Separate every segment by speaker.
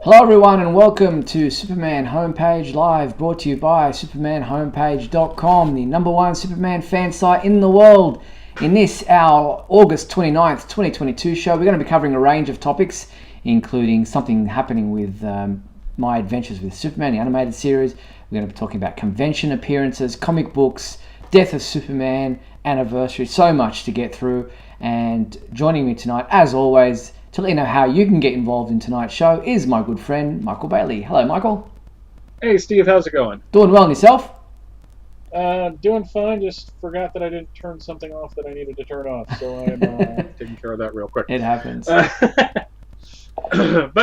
Speaker 1: Hello everyone and welcome to Superman Homepage Live, brought to you by supermanhomepage.com, the number one Superman fan site in the world. In this, our August 29th, 2022 show, we're going to be covering a range of topics, including something happening with my adventures with Superman, the animated series. We're going to be talking about convention appearances, comic books, Death of Superman, anniversary, so much to get through. And joining me tonight, as always, to let you know how you can get involved in tonight's show is my good friend, Michael Bailey. Hello, Michael.
Speaker 2: Hey, Steve. How's it going?
Speaker 1: Doing well, and yourself?
Speaker 2: Doing fine. Just forgot that I didn't turn something off that I needed to turn off, so I'm taking care of that real quick.
Speaker 1: It happens.
Speaker 2: But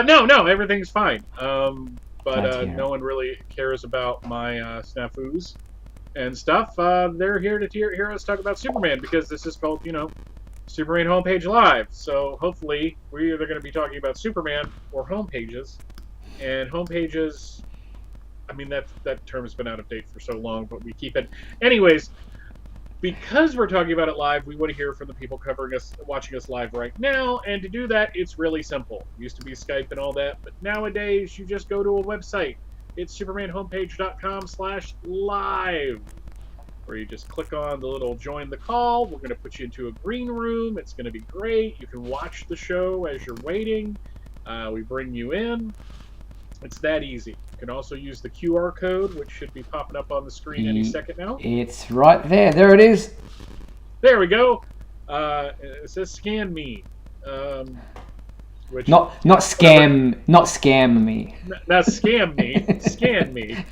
Speaker 2: no, everything's fine. But no one really cares about my snafus and stuff. They're here to hear us talk about Superman because this is called, Superman Homepage Live. So hopefully we're either going to be talking about Superman or homepages. And homepages, I mean, that term has been out of date for so long, but we keep it. Anyways, because we're talking about it live, we want to hear from the people covering us, watching us live right now. And to do that, it's really simple. It used to be Skype and all that, but nowadays you just go to a website. It's supermanhomepage.com/live. Where you just click on the little join the call. We're going to put you into a green room. It's going to be great. You can watch the show as you're waiting. We bring you in. It's that easy. You can also use the QR code, which should be popping up on the screen any second now.
Speaker 1: It's right there. There it is.
Speaker 2: There we go. It says scan me. Which
Speaker 1: not scam me.
Speaker 2: Not scam me. Scan me.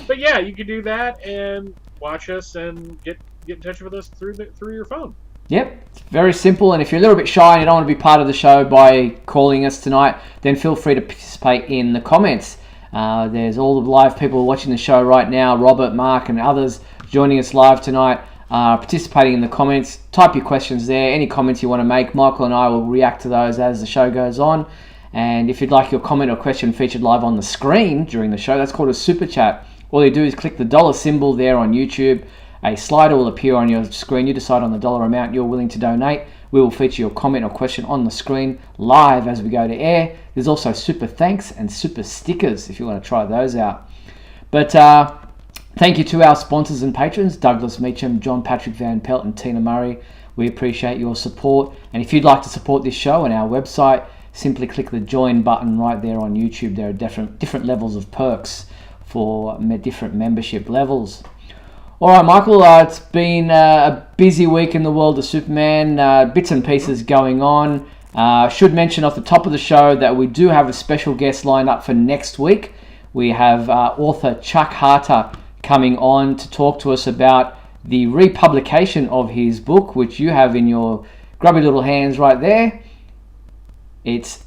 Speaker 2: But yeah, you can do that and watch us and get in touch with us through your phone. Yep,
Speaker 1: it's very simple. And if you're a little bit shy and you don't want to be part of the show by calling us tonight, then feel free to participate in the comments. There's all the live people watching the show right now, Robert, Mark, and others joining us live tonight, participating in the comments. Type your questions there. Any comments you want to make, Michael and I will react to those as the show goes on. And if you'd like your comment or question featured live on the screen during the show, that's called a super chat. All you do is click the dollar symbol there on YouTube. A slider will appear on your screen. You decide on the dollar amount you're willing to donate. We will feature your comment or question on the screen live as we go to air. There's also super thanks and super stickers if you want to try those out. But thank you to our sponsors and patrons, Douglas Meacham, John Patrick Van Pelt, and Tina Murray. We appreciate your support. And if you'd like to support this show and our website, simply click the join button right there on YouTube. There are different levels of perks for different membership levels. All right, Michael, it's been a busy week in the world of Superman, bits and pieces going on. Should mention off the top of the show that we do have a special guest lined up for next week. We have author Chuck Harter coming on to talk to us about the republication of his book, which you have in your grubby little hands right there. It's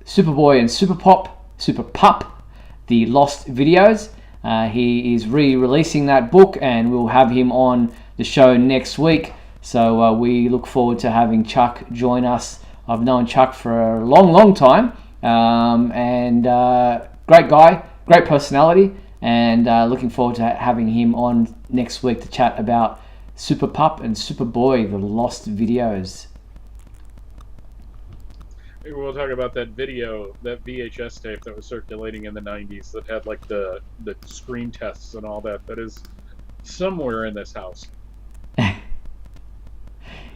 Speaker 1: Superboy and Superpup, the Lost Videos. He is re-releasing that book and we'll have him on the show next week. So we look forward to having Chuck join us. I've known Chuck for a long time. And great guy, great personality. And looking forward to having him on next week to chat about Superpup and Superboy, the Lost Videos.
Speaker 2: We'll talk about that video, that VHS tape that was circulating in the 90s that had like the screen tests and all that. That is somewhere in this house.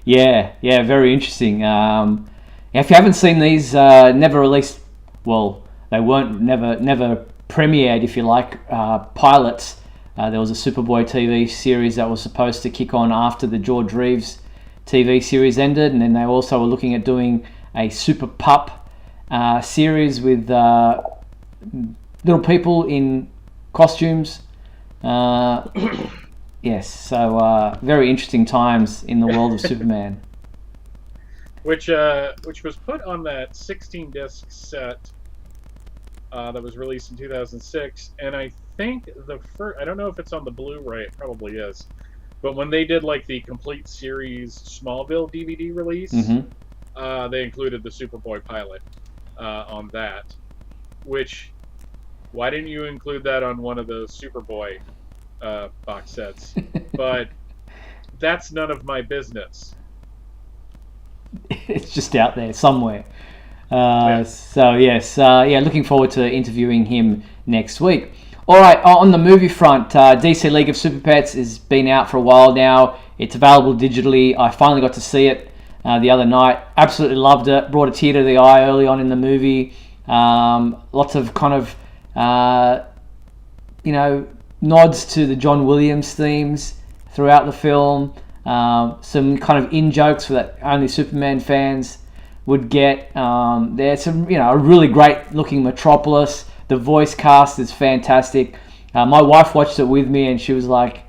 Speaker 1: Yeah, very interesting. If you haven't seen these, never released, well, they weren't never premiered, if you like, pilots. There was a Superboy TV series that was supposed to kick on after the George Reeves TV series ended, and then they also were looking at doing a Superpup series with little people in costumes. Yes, so very interesting times in the world of Superman.
Speaker 2: Which was put on that 16-disc set that was released in 2006, and I think I don't know if it's on the Blu-ray, it probably is, but when they did like the complete series Smallville DVD release, they included the Superboy pilot on that. Which, why didn't you include that on one of the Superboy box sets? But that's none of my business.
Speaker 1: It's just out there somewhere. So yes, looking forward to interviewing him next week. All right, on the movie front, DC League of Super Pets has been out for a while now. It's available digitally. I finally got to see it the other night. Absolutely loved it. Brought a tear to the eye early on in the movie. Lots of kind of, nods to the John Williams themes throughout the film. Some kind of in-jokes that only Superman fans would get. There's some, a really great looking Metropolis. The voice cast is fantastic. My wife watched it with me and she was like,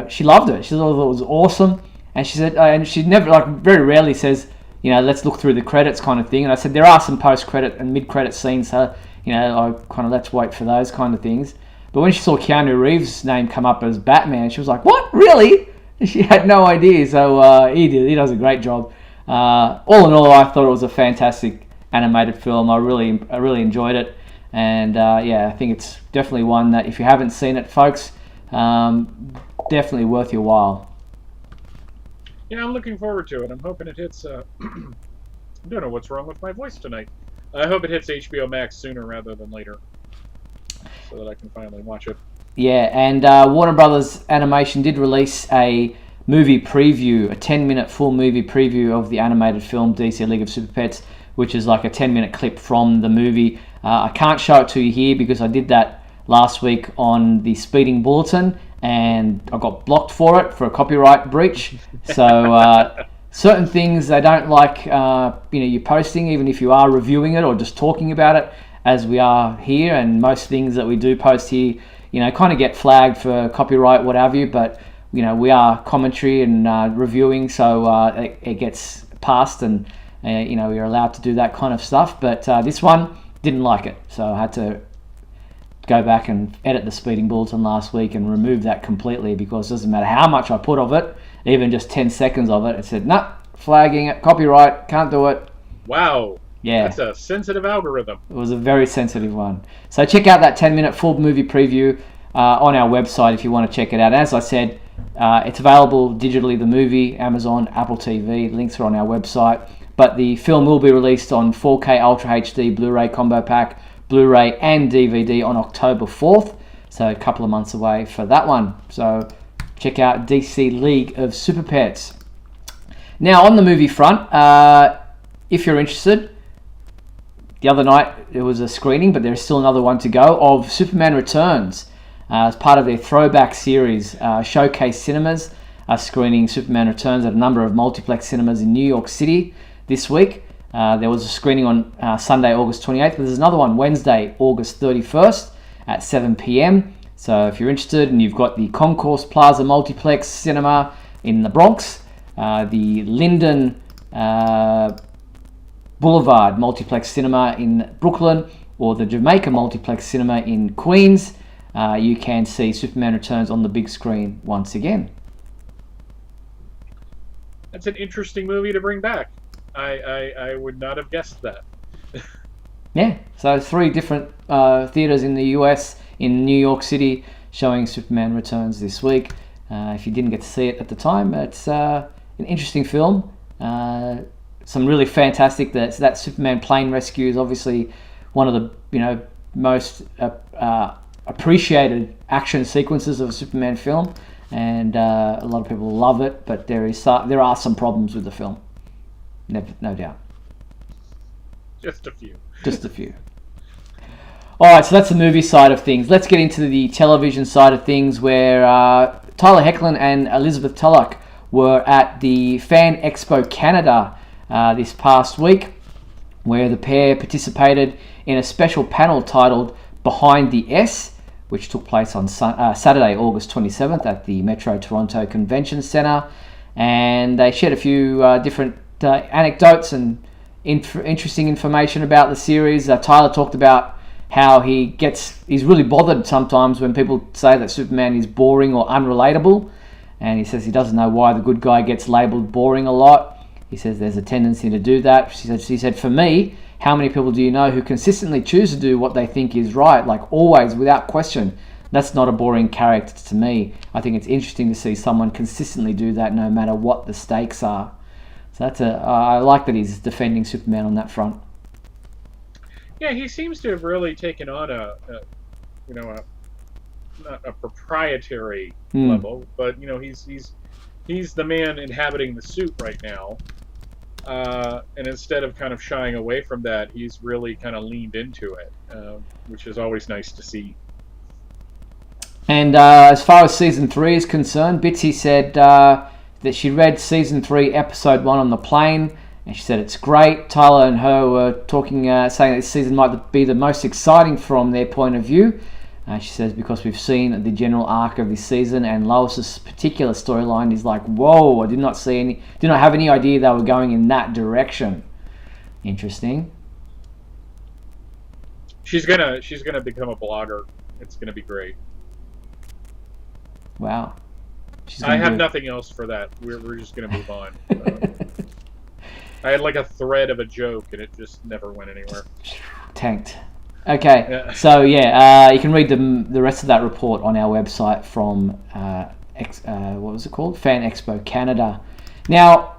Speaker 1: she loved it. She thought it was awesome. And she said, and she never, very rarely says, let's look through the credits kind of thing. And I said, there are some post-credit and mid-credit scenes, so, I kind of let's wait for those kind of things. But when she saw Keanu Reeves' name come up as Batman, she was like, what? Really? She had no idea. So he does a great job. All in all, I thought it was a fantastic animated film. I really enjoyed it. And I think it's definitely one that if you haven't seen it, folks, definitely worth your while.
Speaker 2: Yeah, I'm looking forward to it. I'm hoping it hits... I don't know what's wrong with my voice tonight. I hope it hits HBO Max sooner rather than later, so that I can finally watch it.
Speaker 1: Yeah, and Warner Brothers Animation did release a movie preview, a 10-minute full movie preview of the animated film DC League of Super Pets, which is like a 10-minute clip from the movie. I can't show it to you here because I did that last week on the Speeding Bulletin, and I got blocked for it for a copyright breach. So certain things they don't like, you posting, even if you are reviewing it or just talking about it, as we are here, and most things that we do post here, kind of get flagged for copyright, what have you. But we are commentary and reviewing, so it gets passed, and you're allowed to do that kind of stuff. But this one didn't like it, so I had to go back and edit the Speeding Bulletin last week and remove that completely, because it doesn't matter how much I put of it, even just 10 seconds of it, it said, nah, flagging it, copyright, can't do it.
Speaker 2: Wow.
Speaker 1: Yeah.
Speaker 2: That's a sensitive algorithm.
Speaker 1: It was a very sensitive one. So check out that 10-minute full movie preview on our website if you want to check it out. As I said, it's available digitally, the movie, Amazon, Apple TV, links are on our website. But the film will be released on 4K Ultra HD Blu-ray Combo Pack, Blu-ray and DVD on October 4th. So a couple of months away for that one. So check out DC League of Super Pets. Now on the movie front, if you're interested, the other night there was a screening, but there's still another one to go, of Superman Returns. As part of their throwback series, Showcase Cinemas are screening Superman Returns at a number of multiplex cinemas in New York City this week. There was a screening on Sunday, August 28th, but there's another one Wednesday, August 31st at 7 p.m. So if you're interested, and you've got the Concourse Plaza Multiplex Cinema in the Bronx, the Linden Boulevard Multiplex Cinema in Brooklyn, or the Jamaica Multiplex Cinema in Queens, you can see Superman Returns on the big screen once again.
Speaker 2: That's an interesting movie to bring back. I would not have guessed that.
Speaker 1: Yeah, so 3 different theaters in the US, in New York City, showing Superman Returns this week. If you didn't get to see it at the time, it's an interesting film. Some really fantastic, that Superman plane rescue is obviously one of the most appreciated action sequences of a Superman film, and a lot of people love it, but there are some problems with the film. No doubt.
Speaker 2: Just a few.
Speaker 1: Just a few. Alright, so that's the movie side of things. Let's get into the television side of things, where Tyler Hoechlin and Elizabeth Tulloch were at the Fan Expo Canada this past week, where the pair participated in a special panel titled Behind the S, which took place on Saturday, August 27th at the Metro Toronto Convention Centre. And they shared a few different anecdotes and interesting information about the series. Tyler talked about how he's really bothered sometimes when people say that Superman is boring or unrelatable, and he says he doesn't know why the good guy gets labelled boring a lot. He says there's a tendency to do that. He said, for me, how many people do you know who consistently choose to do what they think is right, like always, without question? That's not a boring character to me. I think it's interesting to see someone consistently do that no matter what the stakes are. So I like that he's defending Superman on that front.
Speaker 2: Yeah, he seems to have really taken on you know, not a proprietary level, but he's the man inhabiting the suit right now. And instead of kind of shying away from that, he's really kind of leaned into it, which is always nice to see.
Speaker 1: And as far as season 3 is concerned, Bitsy said that she read season 3, episode 1 on the plane, and she said it's great. Tyler and her were talking, saying that this season might be the most exciting from their point of view. She says because we've seen the general arc of this season, and Lois's particular storyline is like, whoa! I did not have any idea they were going in that direction. Interesting.
Speaker 2: She's gonna become a blogger. It's gonna be great.
Speaker 1: Wow.
Speaker 2: I have nothing else for that. We're just gonna move on. I had like a thread of a joke, and it just never went anywhere.
Speaker 1: Tanked. Okay, yeah. So you can read the rest of that report on our website from what was it called? Fan Expo Canada. Now,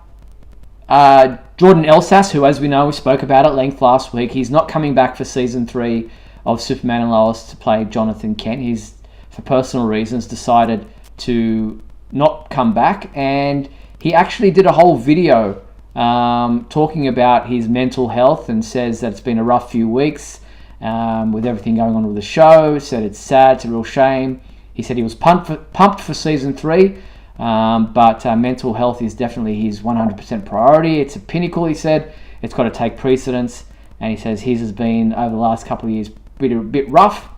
Speaker 1: Jordan Elsas, who, as we know, we spoke about at length last week, he's not coming back for season 3 of Superman and Lois to play Jonathan Kent. He's, for personal reasons, decided to not come back, and he actually did a whole video talking about his mental health, and says that it's been a rough few weeks. With everything going on with the show, said it's sad, it's a real shame. He said he was pumped for season 3, but mental health is definitely his 100% priority. It's a pinnacle, he said. It's got to take precedence, and he says his has been, over the last couple of years, a bit rough,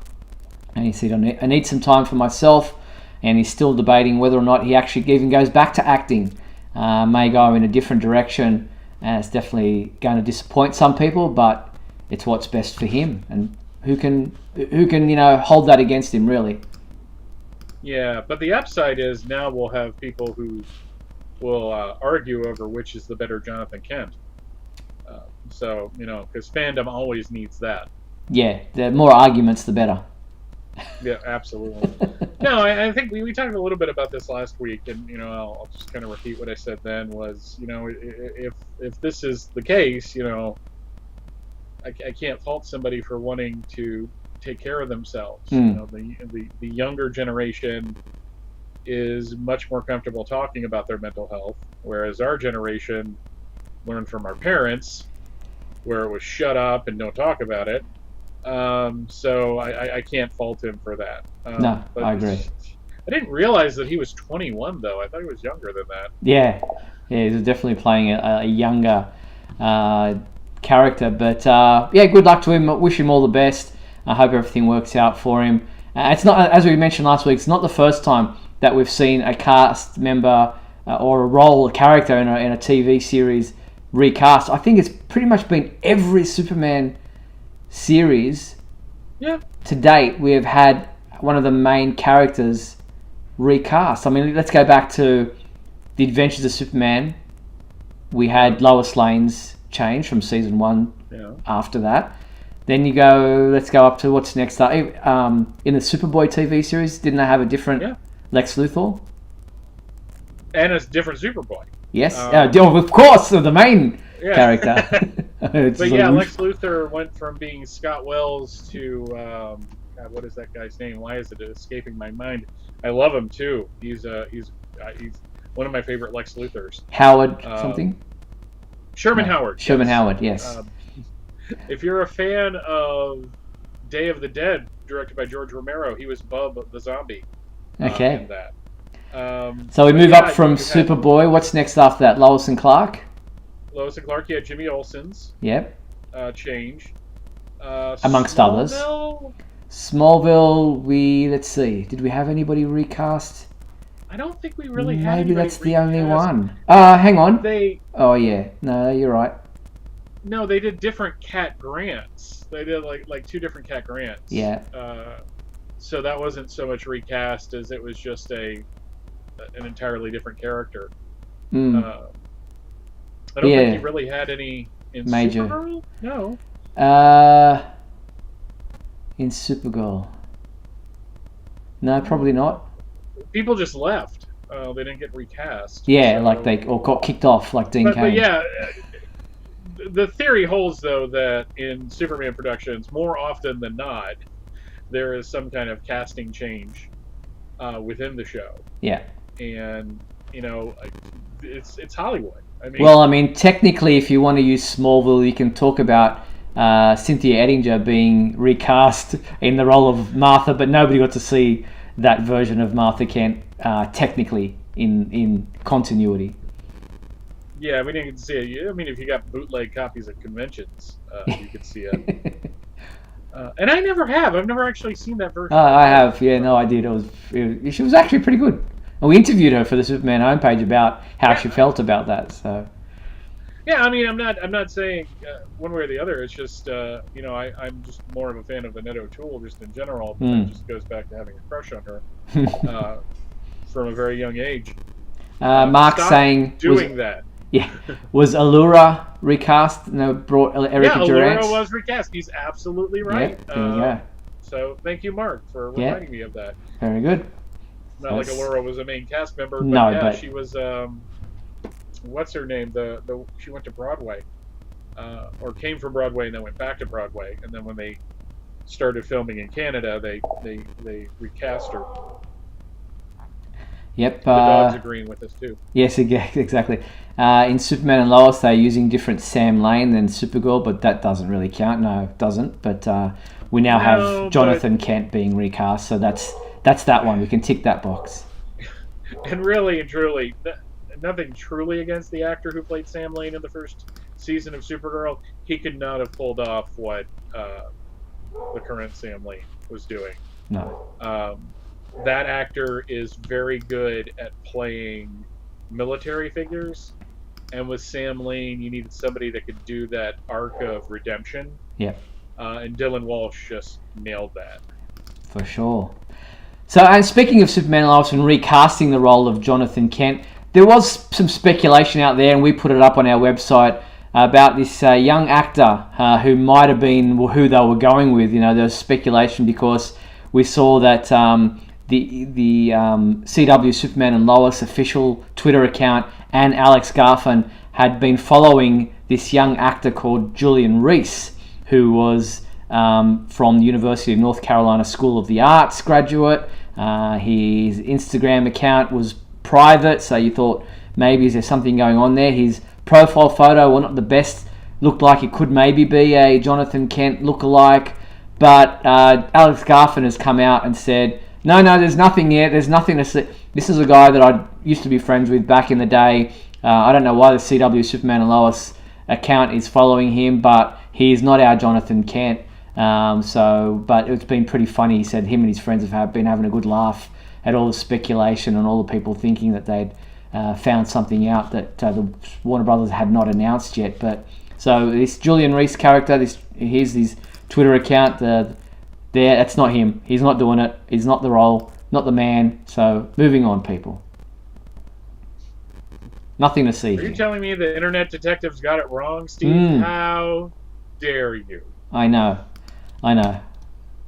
Speaker 1: and he said, I need some time for myself, and he's still debating whether or not he actually even goes back to acting. May go in a different direction, and it's definitely going to disappoint some people, but it's what's best for him, and who can hold that against him, really.
Speaker 2: Yeah, but the upside is now we'll have people who will argue over which is the better Jonathan Kent. So because fandom always needs that.
Speaker 1: Yeah, the more arguments, the better.
Speaker 2: Yeah, absolutely. No, I think we talked a little bit about this last week, and I'll just kind of repeat what I said then. Was if this is the case, I can't fault somebody for wanting to take care of themselves. The younger generation is much more comfortable talking about their mental health, whereas our generation learned from our parents, where it was shut up and don't talk about it. So I can't fault him for that.
Speaker 1: No, I agree.
Speaker 2: I didn't realize that he was 21, though. I thought he was younger than that.
Speaker 1: Yeah, he's definitely playing a younger character, but good luck to him. Wish him all the best. I hope everything works out for him. It's not, as we mentioned last week, it's not the first time that we've seen a cast member or a character in a TV series recast. I think it's pretty much been every Superman series to date. We have had one of the main characters recast. I mean, let's go back to The Adventures of Superman. We had Lois Lane's change from season 1 after that. Then let's go up to what's next. In the Superboy TV series, didn't they have a different Lex Luthor?
Speaker 2: And a different Superboy.
Speaker 1: Yes, of course, the main character.
Speaker 2: But Lex Luthor went from being Scott Wells to, what is that guy's name? Why is it escaping my mind? I love him too. He's one of my favorite Lex Luthors.
Speaker 1: Howard something?
Speaker 2: Sherman Howard.
Speaker 1: Sherman Howard, yes.
Speaker 2: If you're a fan of Day of the Dead, directed by George Romero, he was Bub the Zombie.
Speaker 1: Okay.
Speaker 2: In that.
Speaker 1: So we move up from Superboy. What's next after that? Lois and Clark?
Speaker 2: Lois and Clark, Jimmy Olsen's change.
Speaker 1: Amongst others. Smallville, let's see. Did we have anybody recast?
Speaker 2: I don't think we really had.
Speaker 1: Maybe that's the only one. Hang on. Oh yeah, no, you're right.
Speaker 2: No, they did different Cat Grants. They did like 2 different Cat Grants.
Speaker 1: Yeah.
Speaker 2: So that wasn't so much recast as it was just an entirely different character. I don't think he really had any in
Speaker 1: major.
Speaker 2: Supergirl. No.
Speaker 1: In Supergirl. No, probably not.
Speaker 2: People just left. They didn't get recast.
Speaker 1: Yeah, so, they got kicked off, like Dean Cain.
Speaker 2: But yeah, the theory holds, though, that in Superman productions, more often than not, there is some kind of casting change within the show.
Speaker 1: Yeah.
Speaker 2: And it's Hollywood. I mean,
Speaker 1: well, I mean, technically, if you want to use Smallville, you can talk about Cynthia Ettinger being recast in the role of Martha, but nobody got to see that version of Martha Kent technically in continuity.
Speaker 2: Yeah, we didn't get to see it. I mean, if you got bootleg copies at conventions, you could see it. And I never have. I've never actually seen that version.
Speaker 1: I have. Yeah, no, I did. She was actually pretty good. And we interviewed her for the Superman homepage about how she felt about that. So.
Speaker 2: Yeah, I mean, I'm not saying one way or the other. It's just, I'm just more of a fan of Annette O'Toole just in general. It just goes back to having a crush on her from a very young age.
Speaker 1: Mark saying
Speaker 2: that.
Speaker 1: Yeah, was Allura recast? No, brought Erica Durant.
Speaker 2: Allura was recast. He's absolutely right.
Speaker 1: Yeah, there you go.
Speaker 2: So thank you, Mark, for reminding me of that.
Speaker 1: Very good.
Speaker 2: Not like Allura was a main cast member, but but she was. What's her name? She went to Broadway, or came from Broadway and then went back to Broadway, and then when they started filming in Canada, they recast her.
Speaker 1: Yep.
Speaker 2: The dog's agreeing with us too.
Speaker 1: Yes, exactly. In Superman and Lois, they're using different Sam Lane than Supergirl, but that doesn't really count. No, it doesn't. But we now have Jonathan Kent being recast, so that's that one. We can tick that box.
Speaker 2: And really and truly, nothing truly against the actor who played Sam Lane in the first season of Supergirl. He could not have pulled off what the current Sam Lane was doing.
Speaker 1: No.
Speaker 2: That actor is very good at playing military figures, and with Sam Lane, you needed somebody that could do that arc of redemption.
Speaker 1: Yeah.
Speaker 2: And Dylan Walsh just nailed that.
Speaker 1: For sure. So, and speaking of Superman and Lois and recasting the role of Jonathan Kent, there was some speculation out there, and we put it up on our website about this young actor who might have been who they were going with. There was speculation because we saw that the CW Superman and Lois official Twitter account and Alex Garfin had been following this young actor called Julian Reese, who was from the University of North Carolina School of the Arts graduate. His Instagram account was private, so you thought maybe is there something going on there. His profile photo, well, not the best, looked like it could maybe be a Jonathan Kent lookalike, but Alex Garfin has come out and said, no, there's nothing yet. There's nothing to see. This is a guy that I used to be friends with back in the day. I don't know why the CW Superman and Lois account is following him, but he's not our Jonathan Kent. But it's been pretty funny. He said him and his friends have been having a good laugh at all the speculation and all the people thinking that they'd found something out that the Warner Brothers had not announced yet. But so this Julian Reese character, here's his Twitter account. That's not him. He's not doing it. He's not the role, not the man. So moving on, people. Nothing to see.
Speaker 2: Are you telling me the internet detectives got it wrong, Steve? How dare you?
Speaker 1: I know.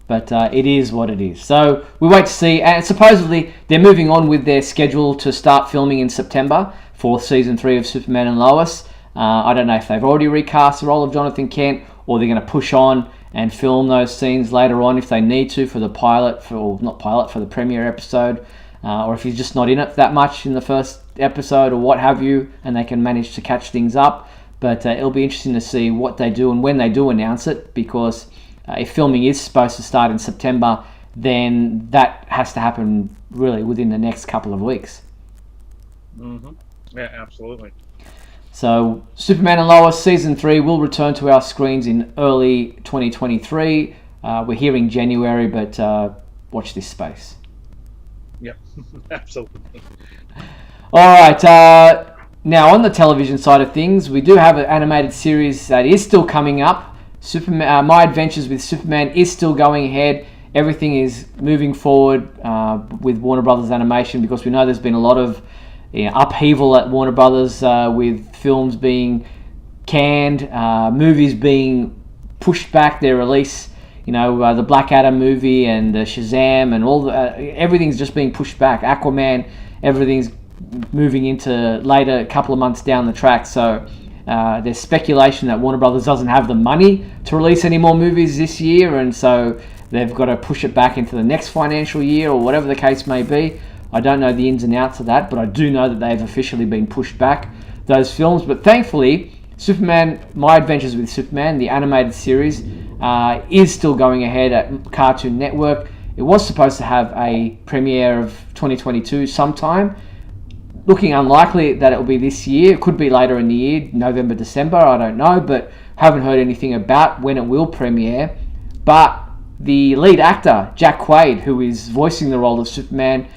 Speaker 1: But it is what it is. So we wait to see. And supposedly they're moving on with their schedule to start filming in September for season 3 of Superman and Lois. I don't know if they've already recast the role of Jonathan Kent or they're going to push on and film those scenes later on if they need to for the for the premiere episode, or if he's just not in it that much in the first episode or what have you, and they can manage to catch things up. But it'll be interesting to see what they do and when they do announce it, because if filming is supposed to start in September, then that has to happen really within the next couple of weeks.
Speaker 2: Mm-hmm. Yeah, absolutely.
Speaker 1: So Superman and Lois Season 3 will return to our screens in early 2023. We're hearing January, but watch this space.
Speaker 2: Yep, absolutely.
Speaker 1: All right, now on the television side of things, we do have an animated series that is still coming up. Superman, My Adventures with Superman is still going ahead. Everything is moving forward with Warner Brothers Animation, because we know there's been a lot of upheaval at Warner Brothers with films being canned, movies being pushed back their release. The Black Adam movie and the Shazam and all everything's just being pushed back. Aquaman, everything's moving into later, a couple of months down the track. So There's speculation that Warner Brothers doesn't have the money to release any more movies this year, and so they've got to push it back into the next financial year or whatever the case may be. I don't know the ins and outs of that, but I do know that they've officially been pushed back, those films. But thankfully, Superman, My Adventures with Superman, the animated series, is still going ahead at Cartoon Network. It was supposed to have a premiere of 2022 sometime. Looking unlikely that it will be this year. It could be later in the year, November, December, I don't know, but haven't heard anything about when it will premiere. But the lead actor, Jack Quaid, who is voicing the role of Superman,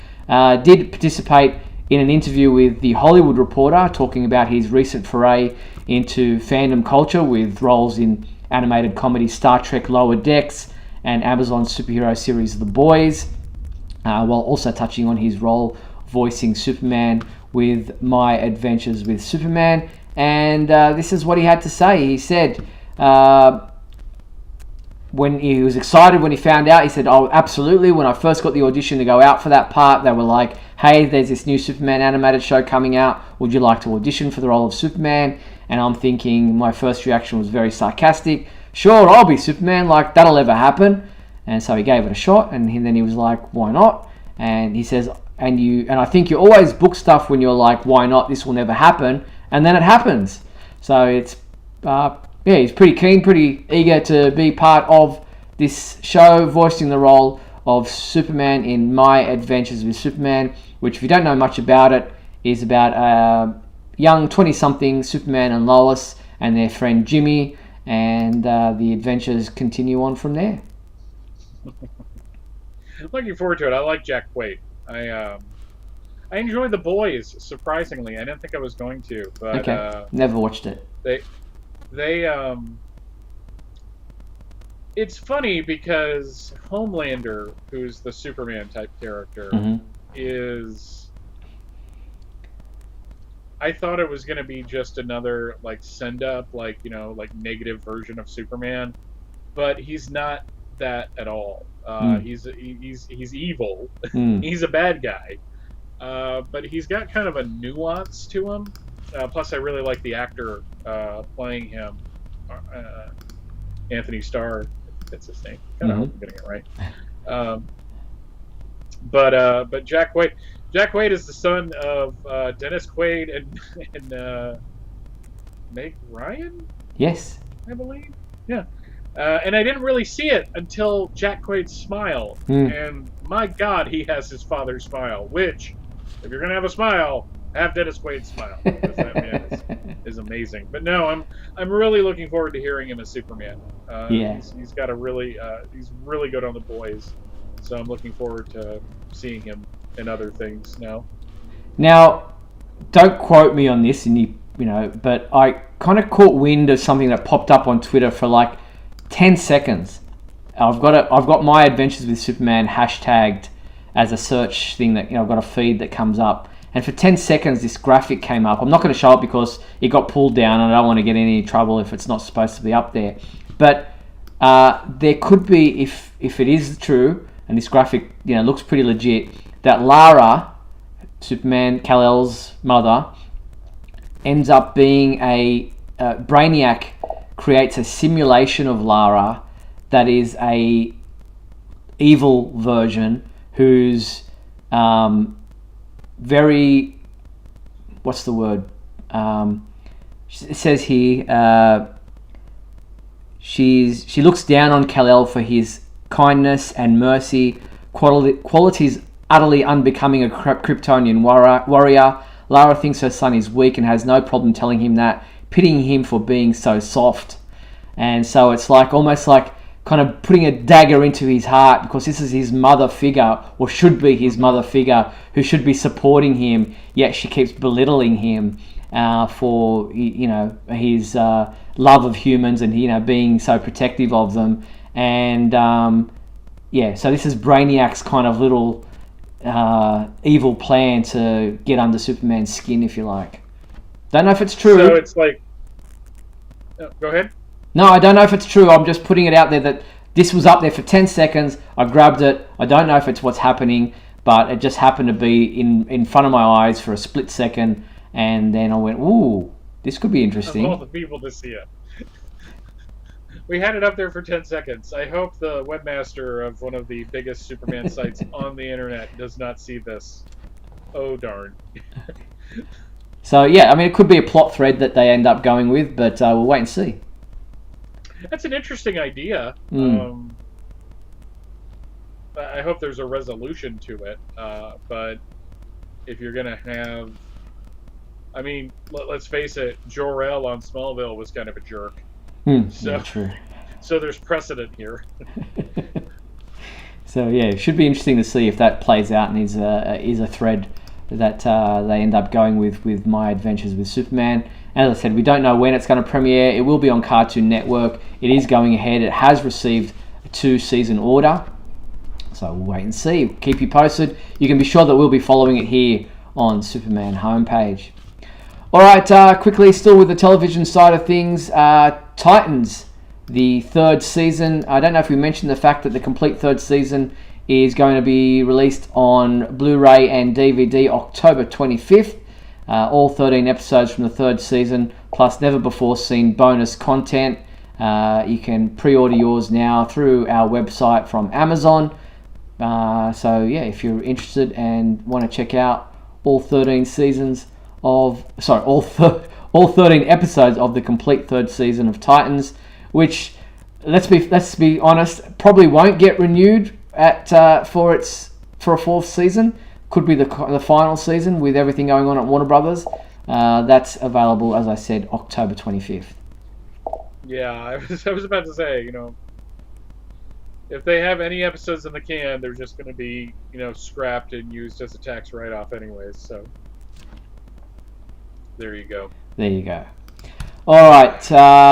Speaker 1: did participate in an interview with The Hollywood Reporter, talking about his recent foray into fandom culture with roles in animated comedy Star Trek Lower Decks and Amazon's superhero series The Boys, while also touching on his role voicing Superman with My Adventures with Superman. And this is what he had to say. He said, when he was excited when he found out, he said, "Oh, absolutely. When I first got the audition to go out for that part, they were like, hey, there's this new Superman animated show coming out. Would you like to audition for the role of Superman?" And I'm thinking, my first reaction was very sarcastic. Sure, I'll be Superman. Like, that'll ever happen. And so he gave it a shot. And then he was like, why not? And he says, and I think you always book stuff when you're like, why not? This will never happen. And then it happens. So it's, he's pretty keen, pretty eager to be part of this show, voicing the role of Superman in My Adventures with Superman, which, if you don't know much about it, is about young 20-something Superman and Lois and their friend Jimmy, and the adventures continue on from there.
Speaker 2: Looking forward to it. I like Jack Quaid. I enjoy The Boys, surprisingly. I didn't think I was going to, but
Speaker 1: okay. Never watched it.
Speaker 2: It's funny because Homelander, who's the Superman type character, is, I thought it was going to be just another like send up, like, you know, like negative version of Superman, but he's not that at all. He's evil. He's a bad guy, but he's got kind of a nuance to him. Plus, I really like the actor playing him, Anthony Starr. That's his name. I hope I'm getting it right. But Jack Quaid. Jack Quaid is the son of Dennis Quaid and Meg Ryan.
Speaker 1: Yes,
Speaker 2: I believe. Yeah. And I didn't really see it until Jack Quaid's smile. And my God, he has his father's smile. Which, if you're gonna have a smile, have Dennis Quaid's smile, because that man is amazing. But no, I'm really looking forward to hearing him as Superman. He's got a really he's really good on The Boys, so I'm looking forward to seeing him in other things now. Now,
Speaker 1: don't quote me on this, and you know, but I kind of caught wind of something that popped up on Twitter for like 10 seconds. I've got My Adventures with Superman hashtagged as a search thing that, you know, I've got a feed that comes up. And for 10 seconds, this graphic came up. I'm not going to show it because it got pulled down, and I don't want to get any trouble if it's not supposed to be up there. But there could be, if it is true, and this graphic, you know, looks pretty legit, that Lara, Superman, Kal-El's mother, ends up being a Brainiac creates a simulation of Lara that is a evil version who's very, what's the word? It says here, she looks down on Kal-El for his kindness and mercy, qualities utterly unbecoming a Kryptonian warrior. Lara thinks her son is weak and has no problem telling him that, pitying him for being so soft. And so it's like almost like kind of putting a dagger into his heart, because this is his mother figure, or should be his mother figure, who should be supporting him, yet she keeps belittling him for, you know, his love of humans and, you know, being so protective of them. And so this is Brainiac's kind of little evil plan to get under Superman's skin, if you like. Don't know if it's true.
Speaker 2: So it's like, go ahead.
Speaker 1: No, I don't know if it's true. I'm just putting it out there that this was up there for 10 seconds. I grabbed it. I don't know if it's what's happening, but it just happened to be in front of my eyes for a split second, and then I went, ooh, This could be interesting.
Speaker 2: Of all the people to see it. We had it up there for 10 seconds. I hope the webmaster of one of the biggest Superman sites on the internet does not see this. Oh, darn.
Speaker 1: So, yeah, I mean, it could be a plot thread that they end up going with, but we'll wait and see.
Speaker 2: That's an interesting idea. I hope there's a resolution to it. But if you're going to have... I mean, let's face it, Jor-El on Smallville was kind of a jerk.
Speaker 1: True.
Speaker 2: So there's precedent here.
Speaker 1: So yeah, it should be interesting to see if that plays out and is a thread that they end up going with My Adventures with Superman. And as I said, we don't know when it's going to premiere. It will be on Cartoon Network. It is going ahead. It has received a 2-season order. So we'll wait and see. Keep you posted. You can be sure that we'll be following it here on Superman homepage. All right, quickly, still with the television side of things, Titans, the 3rd season. I don't know if we mentioned the fact that the complete 3rd season is going to be released on Blu-ray and DVD October 25th. All 13 episodes from the 3rd season, plus never-before-seen bonus content. You can pre-order yours now through our website from Amazon. So, yeah, if you're interested and want to check out all 13 seasons of... Sorry, all 13 episodes of the complete 3rd season of Titans, which, let's be honest, probably won't get renewed for a 4th season. Could be the final season with everything going on at Warner Brothers. That's available, as I said, October 25th.
Speaker 2: Yeah, I was about to say, if they have any episodes in the can, they're just going to be, scrapped and used as a tax write-off anyways, so there you go.
Speaker 1: There you go. All right,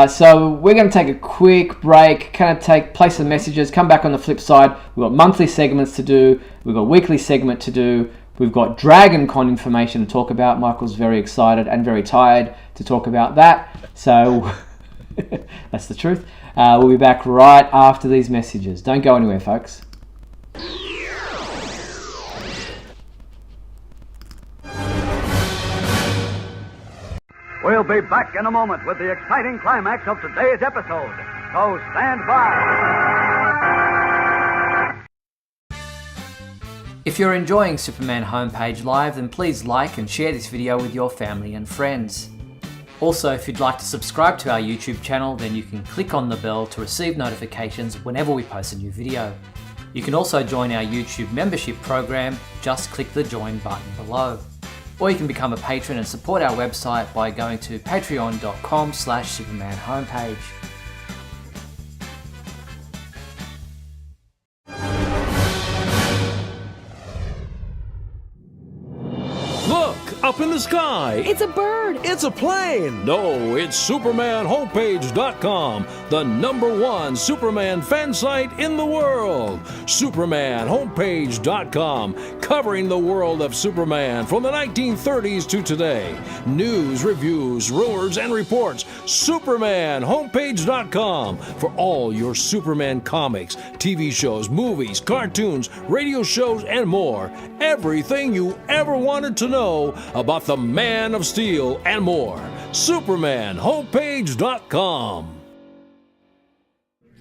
Speaker 1: so we're going to take a quick break, play some messages, come back on the flip side. We've got monthly segments to do. We've got weekly segment to do. We've got DragonCon information to talk about. Michael's very excited and very tired to talk about that. So that's the truth. We'll be back right after these messages. Don't go anywhere, folks.
Speaker 3: We'll be back in a moment with the exciting climax of today's episode. So stand by.
Speaker 1: If you're enjoying Superman Homepage Live, then please like and share this video with your family and friends. Also, if you'd like to subscribe to our YouTube channel, then you can click on the bell to receive notifications whenever we post a new video. You can also join our YouTube membership program. Just click the join button below. Or you can become a patron and support our website by going to patreon.com/Superman homepage.
Speaker 4: Look, up in the sky.
Speaker 5: It's a bird.
Speaker 4: It's a plane. No, it's SupermanHomepage.com, the #1 Superman fan site in the world. SupermanHomepage.com, covering the world of Superman from the 1930s to today. News, reviews, rumors, and reports. SupermanHomepage.com for all your Superman comics, TV shows, movies, cartoons, radio shows, and more. Everything you ever wanted to know about the Man of Steel and more. SupermanHomepage.com.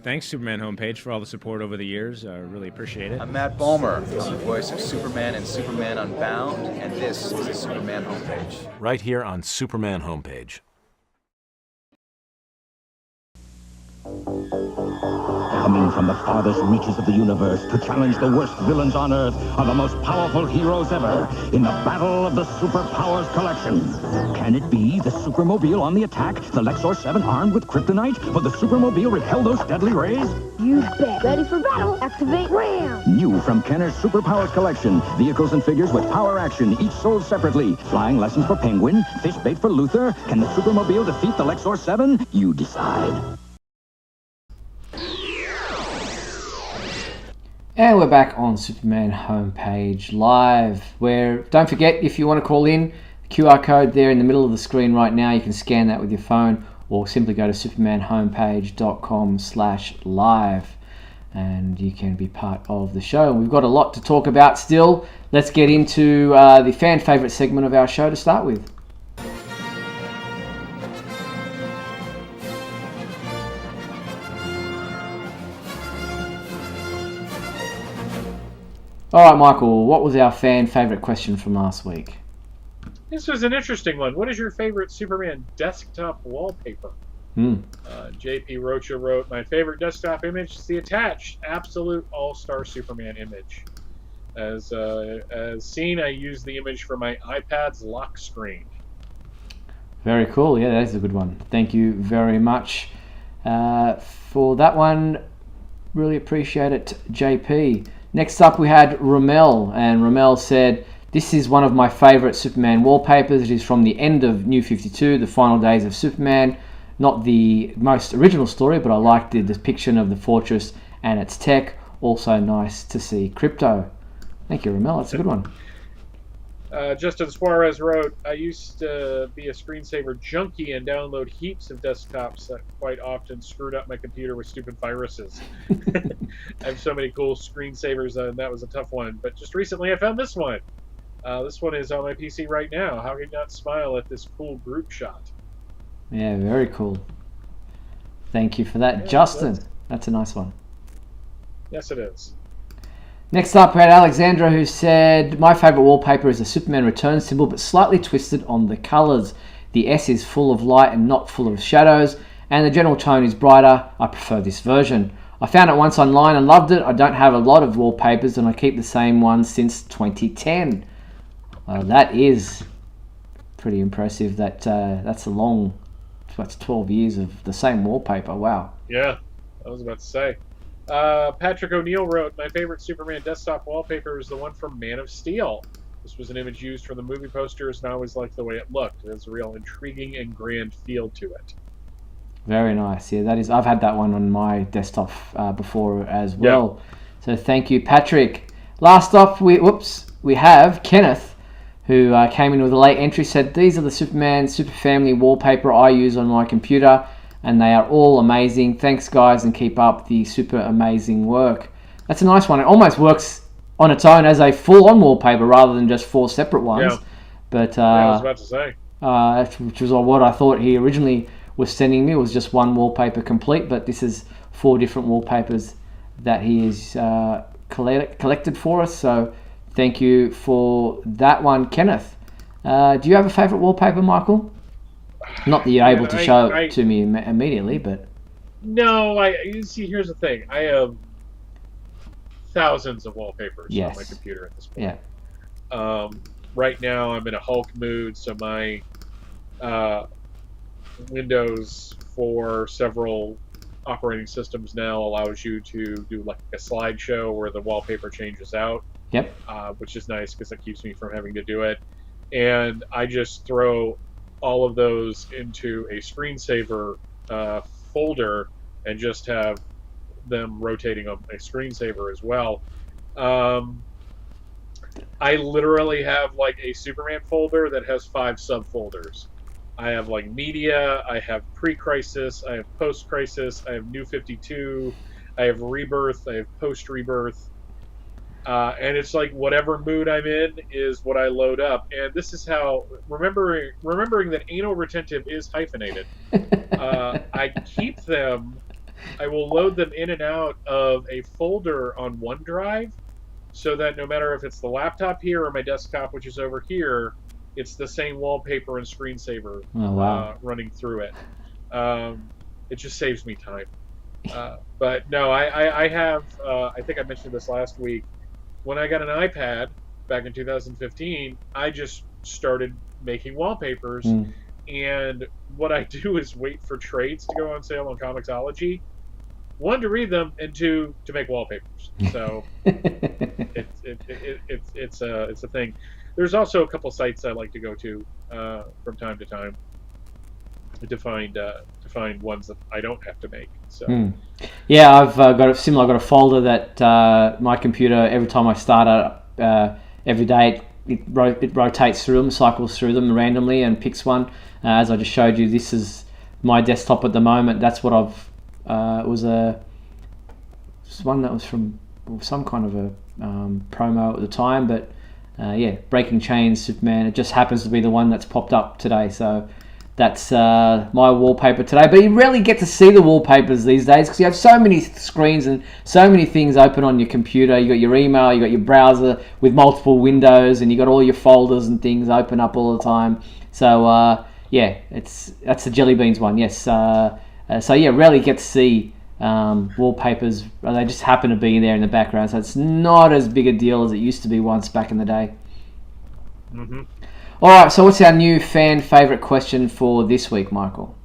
Speaker 6: Thanks, Superman Homepage, for all the support over the years. I really appreciate it.
Speaker 7: I'm Matt Bomer, the voice of Superman and Superman Unbound, and this is the Superman Homepage.
Speaker 8: Right here on Superman Homepage.
Speaker 9: Coming from the farthest reaches of the universe to challenge the worst villains on Earth are the most powerful heroes ever in the battle of the Superpowers Collection. Can it be the Supermobile on the attack, the Lexor 7 armed with kryptonite? Will the Supermobile repel those deadly rays?
Speaker 10: You bet. Ready for battle. Activate RAM.
Speaker 9: New from Kenner's Superpowers Collection. Vehicles and figures with power action, each sold separately. Flying lessons for Penguin, fish bait for Luther. Can the Supermobile defeat the Lexor 7? You decide.
Speaker 1: And we're back on Superman Homepage Live, where, don't forget, if you want to call in, the QR code there in the middle of the screen right now, you can scan that with your phone, or simply go to supermanhomepage.com/live, and you can be part of the show. We've got a lot to talk about still. Let's get into the fan favourite segment of our show to start with. All right, Michael, what was our fan favourite question from last week?
Speaker 2: This was an interesting one. What is your favorite Superman desktop wallpaper? JP Rocha wrote, my favorite desktop image is the attached absolute all-star Superman image. As seen, I use the image for my iPad's lock screen.
Speaker 1: Very cool. Yeah, that is a good one. Thank you very much for that one. Really appreciate it, JP. Next up, we had Ramel, and Ramel said, this is one of my favourite Superman wallpapers. It is from the end of New 52, the final days of Superman. Not the most original story, but I liked the depiction of the fortress and its tech. Also nice to see Crypto. Thank you, Ramel. That's a good one.
Speaker 2: Justin Suarez wrote, I used to be a screensaver junkie and download heaps of desktops that quite often screwed up my computer with stupid viruses. I have so many cool screensavers, and that was a tough one. But just recently I found this one. This one is on my PC right now. How can you not smile at this cool group shot?
Speaker 1: Yeah, very cool. Thank you for that, yeah, Justin. That's a nice one.
Speaker 2: Yes, it is.
Speaker 1: Next up, we had Alexandra, who said, my favourite wallpaper is the Superman Return symbol, but slightly twisted on the colours. The S is full of light and not full of shadows, and the general tone is brighter. I prefer this version. I found it once online and loved it. I don't have a lot of wallpapers, and I keep the same one since 2010. That is pretty impressive. That's a long, that's 12 years of the same wallpaper. Wow.
Speaker 2: Yeah, I was about to say. Patrick O'Neill wrote, my favorite Superman desktop wallpaper is the one from Man of Steel. This was an image used for the movie posters, and I always liked the way it looked. It has a real intriguing and grand feel to it.
Speaker 1: Very nice. Yeah, that is. I've had that one on my desktop before as well. Yeah. So thank you, Patrick. Last up, we have Kenneth, who came in with a late entry, said, these are the Superman Super Family wallpaper I use on my computer, and they are all amazing. Thanks, guys, and keep up the super amazing work. That's a nice one. It almost works on its own as a full-on wallpaper rather than just 4 separate ones.
Speaker 2: Yeah.
Speaker 1: But
Speaker 2: I was about to say.
Speaker 1: Which was what I thought he originally was sending me, was just one wallpaper complete, but this is 4 different wallpapers that he has collected for us. So thank you for that one, Kenneth. Do you have a favourite wallpaper, Michael? Not that you're able to show it to me immediately, but...
Speaker 2: No, you see, here's the thing. I have thousands of wallpapers on my computer at this point.
Speaker 1: Yeah.
Speaker 2: Right now, I'm in a Hulk mood, so my Windows for several operating systems now allows you to do like a slideshow where the wallpaper changes out.
Speaker 1: Yep.
Speaker 2: Which is nice because it keeps me from having to do it. And I just throw all of those into a screensaver folder and just have them rotating on a screensaver as well. I literally have like a Superman folder that has 5 subfolders. I have like media, I have pre-crisis, I have post-crisis, I have New 52, I have rebirth, I have post-rebirth. And it's like whatever mood I'm in is what I load up. And this is how, remembering that anal retentive is hyphenated, I keep them, I will load them in and out of a folder on OneDrive so that no matter if it's the laptop here or my desktop, which is over here, it's the same wallpaper and screensaver running through it. It just saves me time. But no, I have, I think I mentioned this last week, when I got an iPad back in 2015, I just started making wallpapers. And what I do is wait for trades to go on sale on Comixology. 1, to read them, and 2, to make wallpapers. So it's a thing. There's also a couple sites I like to go to from time to time to find ones that I don't have to make. So
Speaker 1: yeah, I've got a similar. I've got a folder that my computer, every time I start up every day, it rotates through them, cycles through them randomly, and picks one. As I just showed you, this is my desktop at the moment. That's what I've. It was one that was from some kind of a promo at the time, but yeah, Breaking Chains, Superman. It just happens to be the one that's popped up today. So that's my wallpaper today. But you rarely get to see the wallpapers these days because you have so many screens and so many things open on your computer. You got your email, you got your browser with multiple windows, and you got all your folders and things open up all the time. So yeah, that's the Jelly Beans one. Yes. So yeah, rarely get to see wallpapers. They just happen to be there in the background, so it's not as big a deal as it used to be once back in the day.
Speaker 2: Mm-hmm.
Speaker 1: All right, so what's our new fan favorite question for this week, Michael?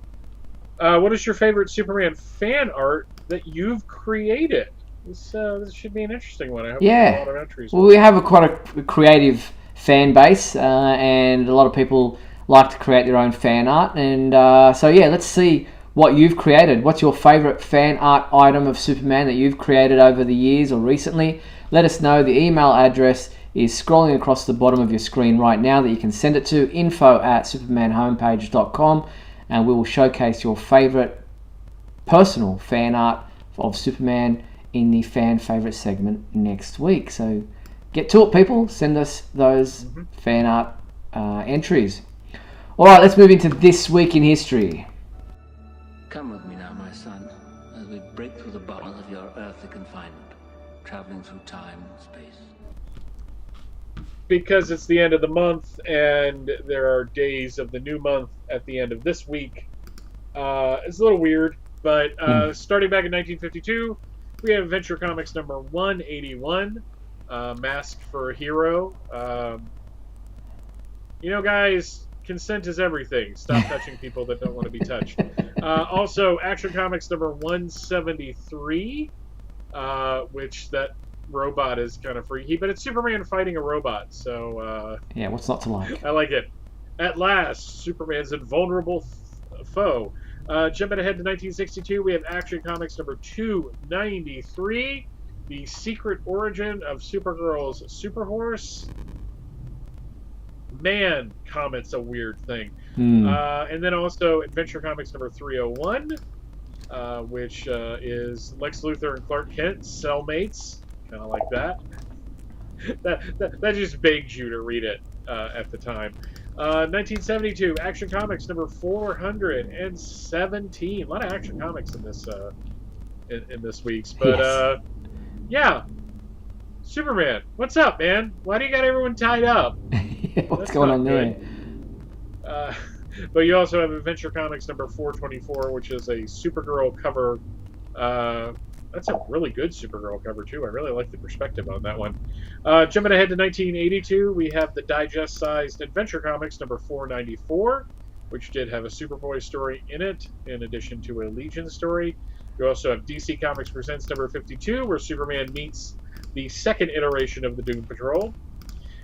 Speaker 2: What is your favorite Superman fan art that you've created? This should be an interesting one. I hope
Speaker 1: yeah.
Speaker 2: a lot of entries.
Speaker 1: Well, we have quite a creative fan base, and a lot of people like to create their own fan art. And so, yeah, let's see what you've created. What's your favorite fan art item of Superman that you've created over the years or recently? Let us know. The email address is scrolling across the bottom of your screen right now that you can send it to info@supermanhomepage.com, and we will showcase your favorite personal fan art of Superman in the fan favorite segment next week. So get to it, people. Send us those fan art entries. All right, let's move into This Week in History.
Speaker 5: Come with me now, my son, as we break through the bonds of your earthly confinement, traveling through time and space.
Speaker 2: Because it's the end of the month and there are days of the new month at the end of this week. It's a little weird, but starting back in 1952, we have Adventure Comics number 181, Mask for a Hero. Guys, consent is everything. Stop touching people that don't want to be touched. Also, Action Comics number 173, which that robot is kind of freaky, but it's Superman fighting a robot, so
Speaker 1: yeah, what's not to like?
Speaker 2: I like it. At last, Superman's invulnerable foe. Jumping ahead to 1962, we have Action Comics number 293, The Secret Origin of Supergirl's Superhorse. Man, Comet's a weird thing. And then also Adventure Comics number 301, which is Lex Luthor and Clark Kent, cellmates. Kind of like that. that just begs you to read it at the time. 1972, Action Comics number 417. A lot of Action Comics in this in this week's, but
Speaker 1: yes.
Speaker 2: Yeah, Superman. What's up, man? Why do you got everyone tied up?
Speaker 1: What's going on there?
Speaker 2: But you also have Adventure Comics number 424, which is a Supergirl cover. That's a really good Supergirl cover, too. I really like the perspective on that one. Jumping ahead to 1982, we have the digest-sized Adventure Comics number 494, which did have a Superboy story in it, in addition to a Legion story. You also have DC Comics Presents number 52, where Superman meets the second iteration of the Doom Patrol.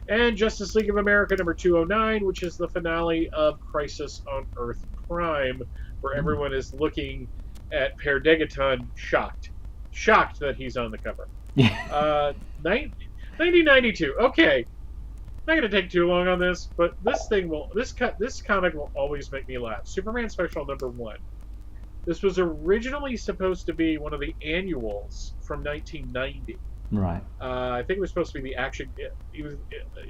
Speaker 2: And Justice League of America number 209, which is the finale of Crisis on Earth Prime, where everyone is looking at Per Degaton shocked that he's on the cover. 1992. Okay, not gonna take too long on this, but this comic will always make me laugh. Superman Special number 1. This was originally supposed to be one of the annuals from 1990.
Speaker 1: Right.
Speaker 2: I think it was supposed to be the action. It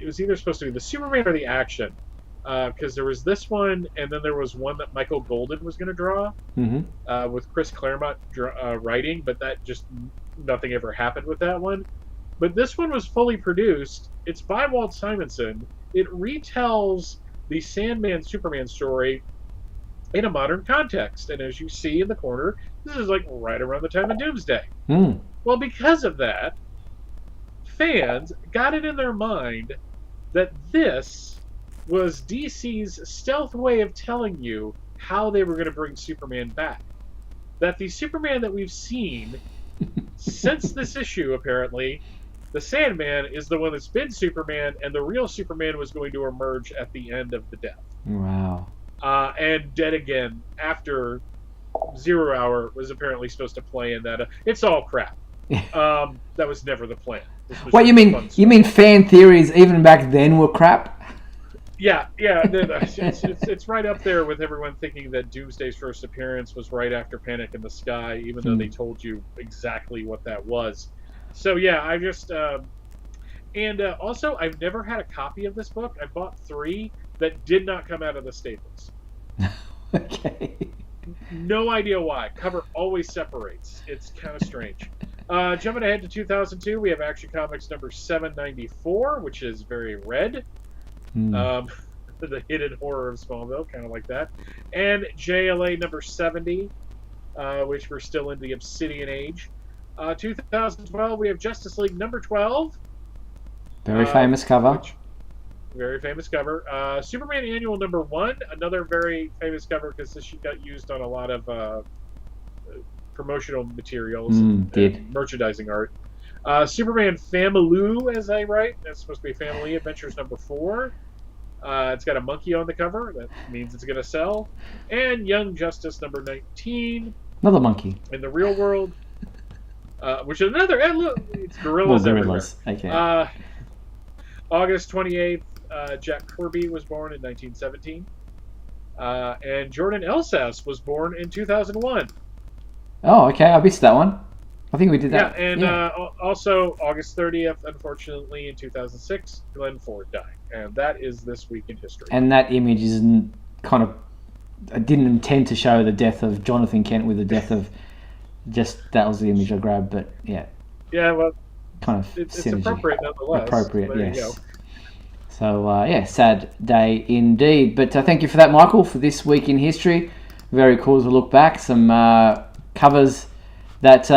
Speaker 2: was either supposed to be the Superman or the action, because there was this one, and then there was one that Michael Golden was going to draw, with Chris Claremont writing, but that just nothing ever happened with that one. But this one was fully produced. It's by Walt Simonson. It retells the Sandman Superman story in a modern context, and as you see in the corner, this is like right around the time of Doomsday. Well, because of that, fans got it in their mind that this was DC's stealth way of telling you how they were going to bring Superman back. That the Superman that we've seen since this issue, apparently, the Sandman is the one that's been Superman, and the real Superman was going to emerge at the end of the death.
Speaker 1: Wow.
Speaker 2: And Dead Again, after 0 Hour, was apparently supposed to play in that. It's all crap. That was never the plan.
Speaker 1: What you mean? You mean fan theories even back then were crap?
Speaker 2: Yeah. It's right up there with everyone thinking that Doomsday's first appearance was right after Panic in the Sky, even though they told you exactly what that was. So yeah, I just also I've never had a copy of this book. I bought 3 that did not come out of the Staples.
Speaker 1: Okay.
Speaker 2: No idea why. Cover always separates. It's kind of strange. Jumping ahead to 2002, we have Action Comics number 794, which is very red. The hidden horror of Smallville, kind of like that. And JLA number 70, which we're still in the Obsidian Age. 2012, we have Justice League number 12.
Speaker 1: Very famous cover.
Speaker 2: Very famous cover. Superman Annual number 1, another very famous cover because this got used on a lot of promotional materials and merchandising art. Superman Family, as I write. That's supposed to be Family Adventures number 4. It's got a monkey on the cover. That means it's going to sell. And Young Justice number 19.
Speaker 1: Another monkey.
Speaker 2: In the real world. Which is another... look, it's gorillas everywhere.
Speaker 1: Okay.
Speaker 2: August 28th, Jack Kirby was born in 1917. And Jordan Elsass was born in 2001.
Speaker 1: Oh, okay. I missed that one. I think we did that.
Speaker 2: Yeah, and also August 30th, unfortunately, in 2006, Glenn Ford died. And that is this week in history.
Speaker 1: And that image isn't kind of... I didn't intend to show the death of Jonathan Kent with the death of... Just that was the image I grabbed, but yeah.
Speaker 2: Yeah, well,
Speaker 1: kind of
Speaker 2: it's appropriate nonetheless.
Speaker 1: Appropriate, yes. So, sad day indeed. But thank you for that, Michael, for this week in history. Very cool to look back. Some covers that,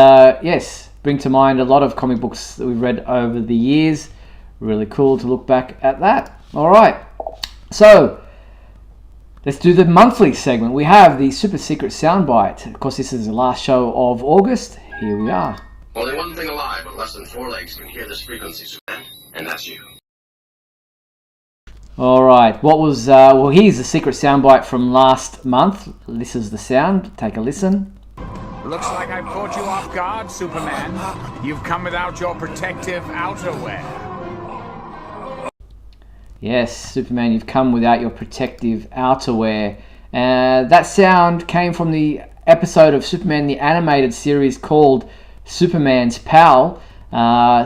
Speaker 1: bring to mind a lot of comic books that we've read over the years. Really cool to look back at that. All right. So, let's do the monthly segment. We have the Super Secret Soundbite. Of course, this is the last show of August. Here we are.
Speaker 11: Only one thing alive with less than 4 legs can hear this frequency, Superman, and that's you.
Speaker 1: All right. What was... here's the Secret Soundbite from last month. This is the sound. Take a listen.
Speaker 12: Looks like I've caught you off guard, Superman. You've come without your protective outerwear.
Speaker 1: Yes, Superman, you've come without your protective outerwear. That sound came from the episode of Superman the Animated Series called Superman's Pal.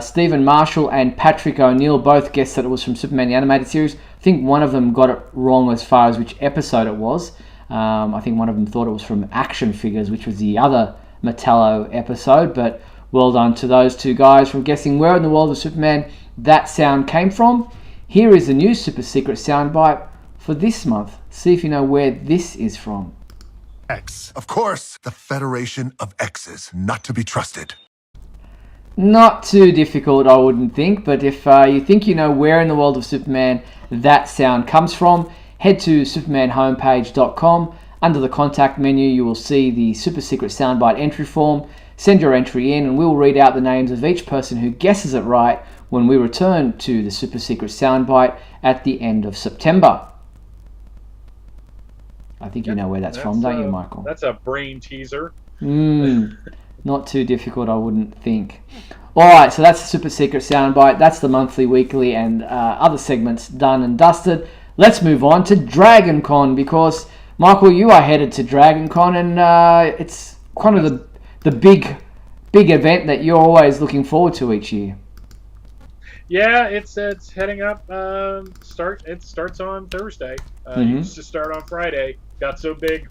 Speaker 1: Stephen Marshall and Patrick O'Neill both guessed that it was from Superman the Animated Series. I think one of them got it wrong as far as which episode it was. I think one of them thought it was from Action Figures, which was the other Metallo episode. But well done to those two guys for guessing where in the world of Superman that sound came from. Here is the new Super Secret Soundbite for this month. See if you know where this is from.
Speaker 13: X. Of course, the Federation of X's, not to be trusted.
Speaker 1: Not too difficult, I wouldn't think, but if you think you know where in the world of Superman that sound comes from, head to supermanhomepage.com. Under the contact menu, you will see the Super Secret Soundbite entry form. Send your entry in and we'll read out the names of each person who guesses it right when we return to the Super Secret Soundbite at the end of September. I think you know where that's from, don't you, Michael?
Speaker 2: That's a brain teaser.
Speaker 1: Not too difficult, I wouldn't think. Alright, so that's the Super Secret Soundbite. That's the monthly, weekly, and other segments done and dusted. Let's move on to DragonCon, because, Michael, you are headed to DragonCon, and it's kind of the big event that you're always looking forward to each year.
Speaker 2: Yeah, it's heading up. It starts on Thursday. It used to start on Friday. Got so big,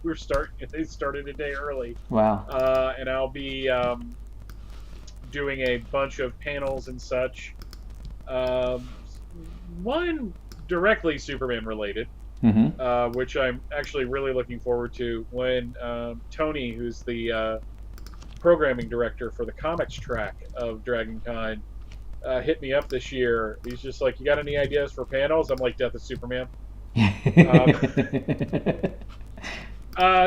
Speaker 2: they started a day early.
Speaker 1: Wow.
Speaker 2: And I'll be doing a bunch of panels and such. One directly Superman related, which I'm actually really looking forward to. When Tony, who's the programming director for the comics track of DragonCon, hit me up this year. He's just like, "You got any ideas for panels?" I'm like, "Death of Superman."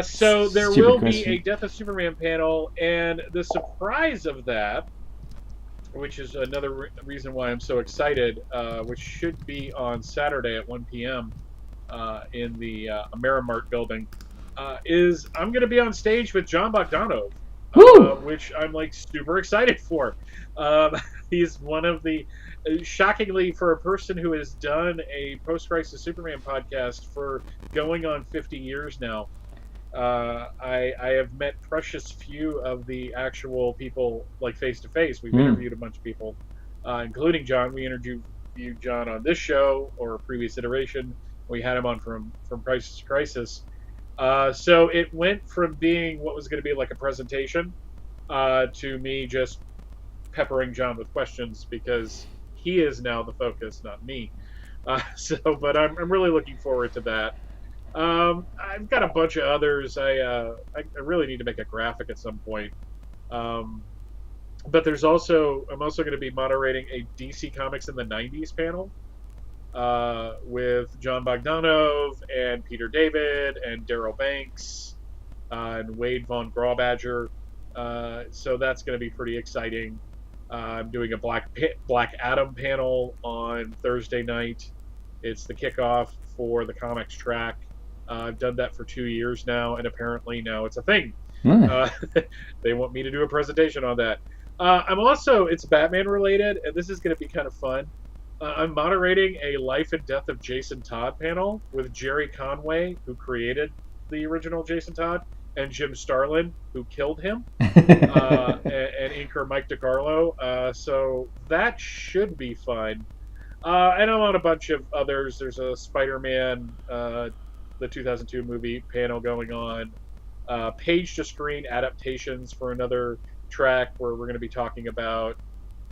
Speaker 2: So there will be a Death of Superman panel, and the surprise of that, which is another reason why I'm so excited, which should be on Saturday at 1 p.m. In the Amerimart building, is I'm going to be on stage with John Bogdanove, which I'm like super excited for. He's one of the, shockingly for a person who has done a post-crisis Superman podcast for going on 50 years now, I have met precious few of the actual people, like face-to-face. We've interviewed a bunch of people, including John. We interviewed John on this show, or a previous iteration. We had him on from Crisis to Crisis. So it went from being what was going to be like a presentation to me just peppering John with questions because he is now the focus, not me. But I'm really looking forward to that. I've got a bunch of others. I really need to make a graphic at some point. But I'm also going to be moderating a DC Comics in the 90s panel with John Bogdanove and Peter David and Daryl Banks and Wade Von Grawbadger. So that's going to be pretty exciting. I'm doing a Black Adam panel on Thursday night. It's the kickoff for the comics track. I've done that for 2 years now, and apparently now it's a thing. They want me to do a presentation on that. It's Batman related, and this is going to be kind of fun. I'm moderating a Life and Death of Jason Todd panel with Jerry Conway, who created the original Jason Todd, and Jim Starlin, who killed him, and inker Mike DiCarlo. So that should be fun. And I'm on a bunch of others. There's a Spider-Man, the 2002 movie panel going on. Page-to-screen adaptations for another track where we're going to be talking about,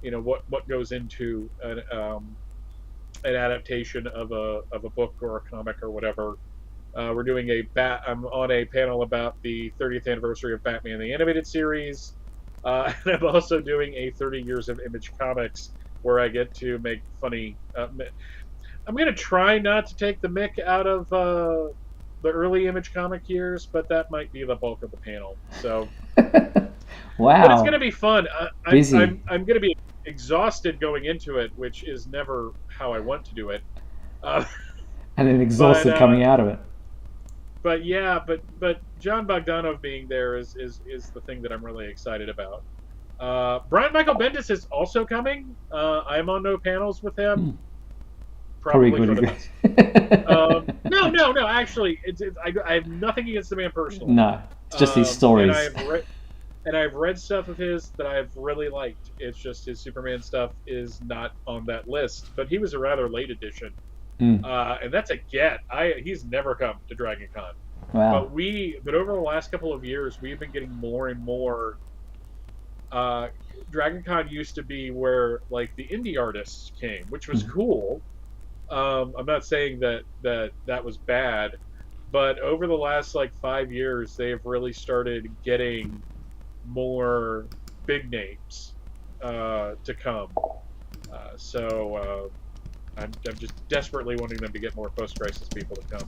Speaker 2: what goes into an adaptation of a book or a comic or whatever. We're doing I'm on a panel about the 30th anniversary of Batman the Animated Series, and I'm also doing a 30 years of Image Comics where I get to make funny. I'm going to try not to take the mick out of the early Image comic years, but that might be the bulk of the panel. So,
Speaker 1: wow!
Speaker 2: But it's going to be fun.
Speaker 1: Busy.
Speaker 2: I'm going to be exhausted going into it, which is never how I want to do it.
Speaker 1: And then exhausted coming out of it.
Speaker 2: But yeah, but John Bogdanove being there is the thing that I'm really excited about. Brian Michael Bendis is also coming. I'm on no panels with him. Probably for the best. No. Actually, I have nothing against the man personally.
Speaker 1: No, it's just these stories.
Speaker 2: And I've read stuff of his that I've really liked. It's just his Superman stuff is not on that list. But he was a rather late addition. And that's a get. He's never come to DragonCon.
Speaker 1: Wow.
Speaker 2: But over the last couple of years, we've been getting more and more. DragonCon used to be where like the indie artists came, which was cool. I'm not saying that was bad, but over the last 5 years, they've really started getting more big names to come. I'm just desperately wanting them to get more post-crisis people to come.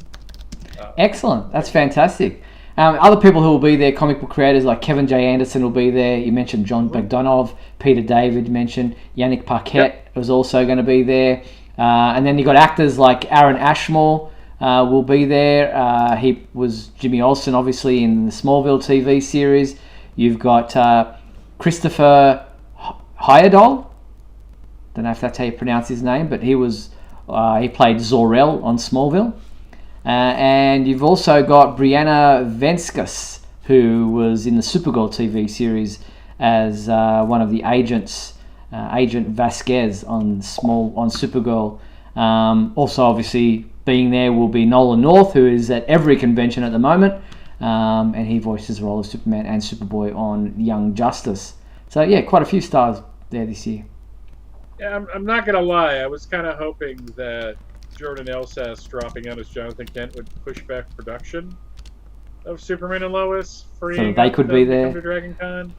Speaker 1: Excellent. That's fantastic. Other people who will be there, comic book creators like Kevin J. Anderson will be there. You mentioned John Bogdanove, Peter David mentioned, Yannick Paquette was also going to be there. And then you got actors like Aaron Ashmore will be there. He was Jimmy Olsen, obviously, in the Smallville TV series. You've got Christopher Heyerdahl. Don't know if that's how you pronounce his name, but he played Zor-El on Smallville. And you've also got Brianna Venskus, who was in the Supergirl TV series as one of the agents, Agent Vasquez on Supergirl. Also, obviously, being there will be Nolan North, who is at every convention at the moment, and he voices the role of Superman and Superboy on Young Justice. So, yeah, quite a few stars there this year.
Speaker 2: Yeah, I'm not going to lie. I was kind of hoping that Jordan Elsass dropping out as Jonathan Kent would push back production of Superman and Lois, freeing
Speaker 1: so they could be there.
Speaker 2: To DragonCon.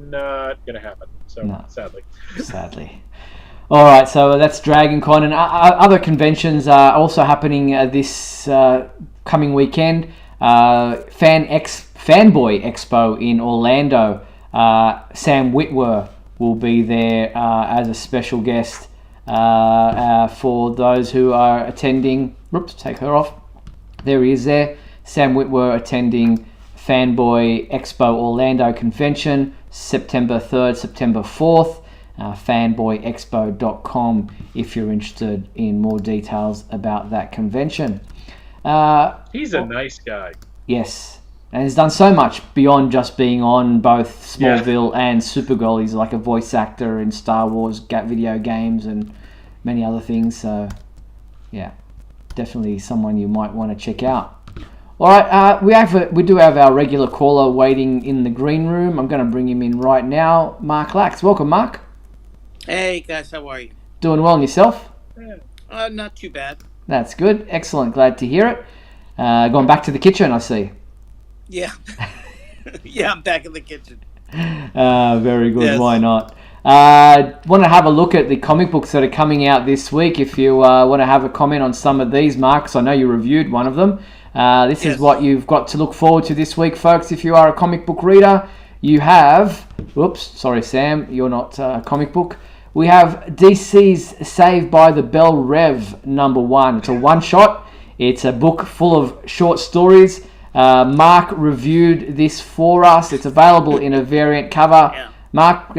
Speaker 2: Not going to happen. So, no.
Speaker 1: Sadly. All right, so that's DragonCon, and other conventions are also happening this coming weekend. Fanboy Expo in Orlando. Sam Witwer will be there as a special guest for those who are attending. Oops, take her off. There he is there. Sam Witwer attending Fanboy Expo Orlando Convention, September 3rd, September 4th. Fanboyexpo.com if you're interested in more details about that convention.
Speaker 2: He's a nice guy.
Speaker 1: Yes. And he's done so much beyond just being on both Smallville and Supergirl. He's like a voice actor in Star Wars video games and many other things. So, yeah, definitely someone you might want to check out. All right, we do have our regular caller waiting in the green room. I'm going to bring him in right now. Mark Lax. Welcome, Mark.
Speaker 14: Hey, guys. How are you?
Speaker 1: Doing well, and yourself?
Speaker 14: Not too bad.
Speaker 1: That's good. Excellent. Glad to hear it. Going back to the kitchen, I see.
Speaker 14: Yeah. Yeah, I'm back in the kitchen.
Speaker 1: Very good.
Speaker 14: Yes.
Speaker 1: Why not? Want to have a look at the comic books that are coming out this week. If you want to have a comment on some of these, Mark, 'cause I know you reviewed one of them. This is what you've got to look forward to this week, folks. If you are a comic book reader, you have... Oops, sorry, Sam. You're not a comic book. We have DC's Saved by the Bell Rev #1. It's a one-shot. It's a book full of short stories. Mark reviewed this for us. It's available in a variant cover.
Speaker 14: Yeah.
Speaker 1: Mark,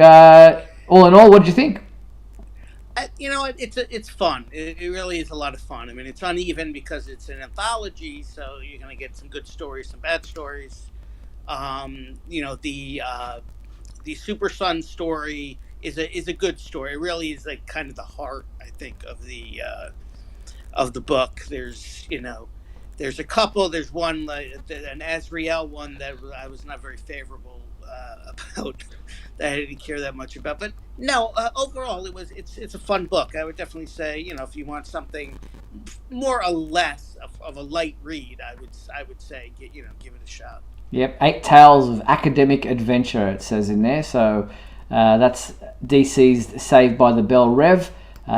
Speaker 1: all in all, what did you think?
Speaker 14: It's fun. It really is a lot of fun. I mean, it's uneven because it's an anthology, so you're going to get some good stories, some bad stories. The Super Son story is a good story. It really is like kind of the heart, I think, of the book. There's a couple. There's one, an Azrael one that I was not very favorable about. That I didn't care that much about. But no, overall, it's a fun book. I would definitely say, if you want something more or less of a light read, I would say give it a shot.
Speaker 1: Yep, 8 Tales of Academic Adventure, it says in there. So that's DC's Saved by the Bell Rev.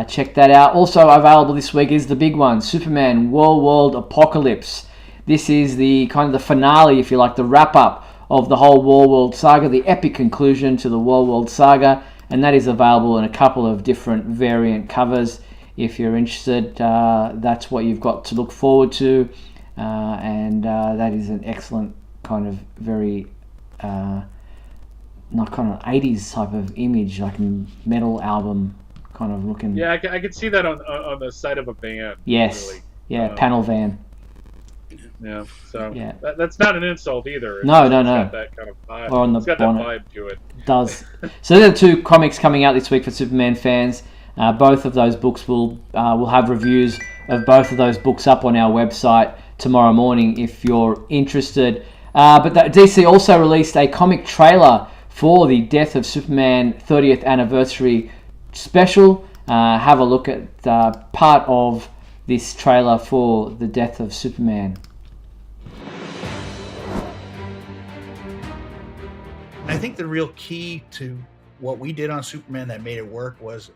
Speaker 1: Check that out. Also available this week is the big one, Superman World Apocalypse. This is the kind of the finale, if you like, the wrap-up of the whole World saga, the epic conclusion to the World saga, and that is available in a couple of different variant covers. If you're interested, that's what you've got to look forward to, and that is an excellent kind of very not kind of 80s type of image, like a metal album kind of looking.
Speaker 2: Yeah, I could see that on the side of a van.
Speaker 1: Yes, really. Yeah, panel van.
Speaker 2: Yeah, so
Speaker 1: yeah.
Speaker 2: That's not an insult either.
Speaker 1: No.
Speaker 2: It's got that kind of vibe.
Speaker 1: Or on the
Speaker 2: it's got
Speaker 1: bonnet.
Speaker 2: that vibe to it.
Speaker 1: Does. So there are 2 comics coming out this week for Superman fans. Both of those books will have reviews of both of those books up on our website tomorrow morning if you're interested. But DC also released a comic trailer for the Death of Superman 30th anniversary special. Have a look at part of this trailer for the Death of Superman.
Speaker 15: I think the real key to what we did on Superman that made it work was